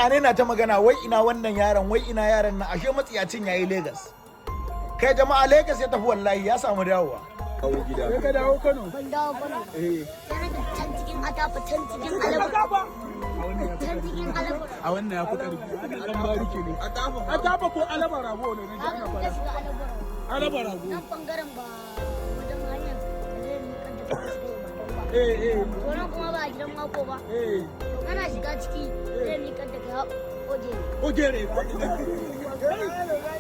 mutane na ta magana wai ina wannan yaron wai ina yaron nan ashe matsiyacin yayi Lagos. Kai jama'a Lagos ya tafi wallahi ya samu dawowa. Kawo gida. Sai ka dawo Kano. Ban dawo Kano. Sai na can cikin atafa can cikin alaba. Can cikin alaba. A wannan ya fi ƙarfi. Ɗan bariki ne. Atafa ko alaba rago ne na jana fara. Alaba rago. Nan bangaren ba wajen hanyar da zai miƙar da kasu ba. Wannan kuma ba a gidan mako ba. Ana shiga ciki zai miƙar da kai ojere.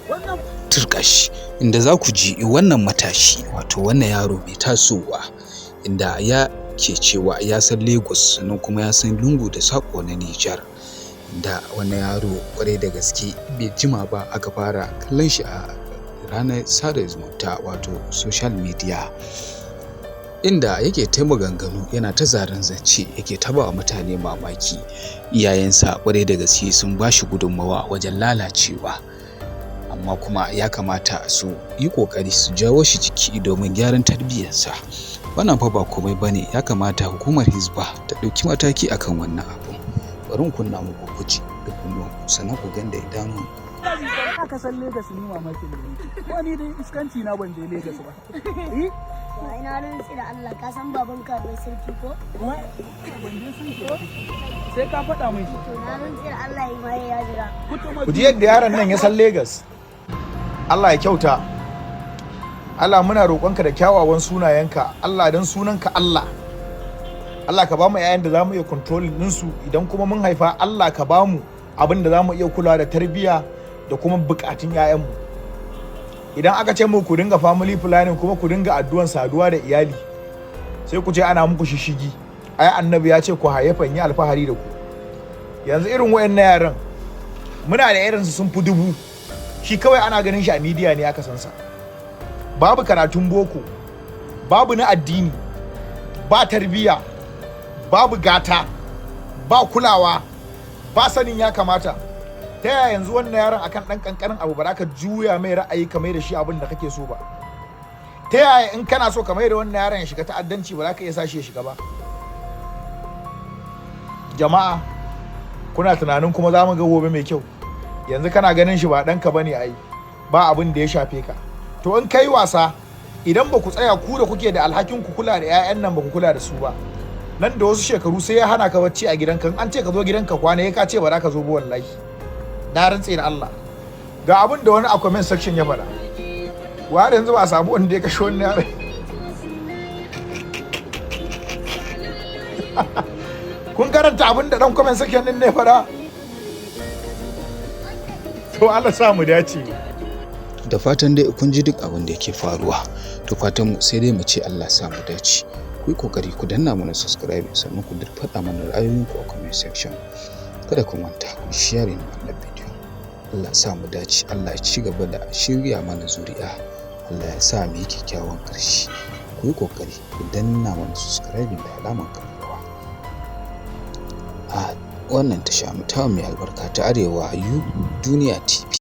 Wannan turkashi inda za ku ji wannan matashi wato wannan yaro mai tasowa inda ya ke cewa ya san Lagos sannan kuma ya san lungu da sako na Nijar da wannan yaro kwarai da gaske bai jima ba aka fara kallon shi a ranar sada zumunta wato social media inda yake ta maganganu yana ta zaren zance yake ta ba mutane mamaki iyayensa kwarai da gaske sun ba shi gudunmawa wajen lalacewa amma kuma ya kamata su yi kokari su jawo shi jiki domin gyaran tarbiyyarsa wannan fa ba komai bane ya kamata hukumar Hizba ta dauki mataki akan wannan abu bari in kunna muku kuji da kunnuwan ku sannan ku ganda idanun aka san Lagos ni mamaki ne. Ko ni dai iskanci na ban je Lagos ba. Ina rantsi da Allah ka san baban ka bai sarki ko? Sai ka faɗa mai shi. Na rantsi da Allah yi mai ya jira. Ku ji yadda yaron nan ya san Lagos. Allah ya kyauta. Allah muna roƙonka da kyawawan sunayenka. Allah dan sunanka Allah. Allah ka ba mu ƴaƴan da za mu iya controlling ɗinsu idan kuma mun haifa Allah ka ba mu abin da za mu iya kula da tarbiyya da kuma buƙatun ƴaƴanmu. Idan aka ce mu ku dinga family planning kuma ku dinga addu'an saduwa da iyali sai ku ce ana muku shishigi. Ai annabi ya ce ku hayyafan yi alfahari da ku. Yanzu irin wayannan yaran muna da irinsu sun fi 1000. Shi kawai ana ganin shi a media ne aka san sa. Babu karatun boko, babu na addini, ba tarbiyya, babu gata, ba kulawa, ba sanin ya kamata. Ta yaya yanzu wannan yaron akan ɗan ƙanƙanin abu ba za ka juya mai ra'ayi ka mai da shi abin da kake so ba? Ta yaya in kana so ka mai da wannan yaron ya shiga ta'addanci ba za ka iya sa shi ya shiga ba? Jama'a, kuna tunanin kuma za mu ga gobe mai kyau. Yanzu kana ganin shi ba ɗanka ba ne ai, ba abin da ya shafe ka. To in kai wasa, idan ba ku tsaya ku da kuke da alhakin ku kula da 'ya'yan nan ba ku kula da su ba, nan da wasu shekaru sai ya hana ka bacci a gidanka. An ce ka zo gidanka kwana ya ka ce ba za ka zo ba wallahi. Na rantse da Allah. Ga abin da wani a comment section ya faɗa. Wa da yanzu ba a samu wanda ya kashe wannan yaron. Kun karanta abin da dan comment section din ne faɗa? To Allah sa mu dace. da fatan dai kun ji duk abin da yake faruwa to fatan mu sai dai mu ce Allah sa mu dace ku yi kokari ku danna mana subscribe sannan ku faɗa mana ra'ayoyinku a comment section kada ku manta ku share wannan bidiyo Allah sa mu dace Allah ya ci gaba da shirya mana zuri'a Allah ya sa mu yi kyakkyawan ƙarshe ku yi kokari ku danna mana subscribe da alamar karrawa a wannan tasha mu ta mai albarka ta Arewa Duniya TV.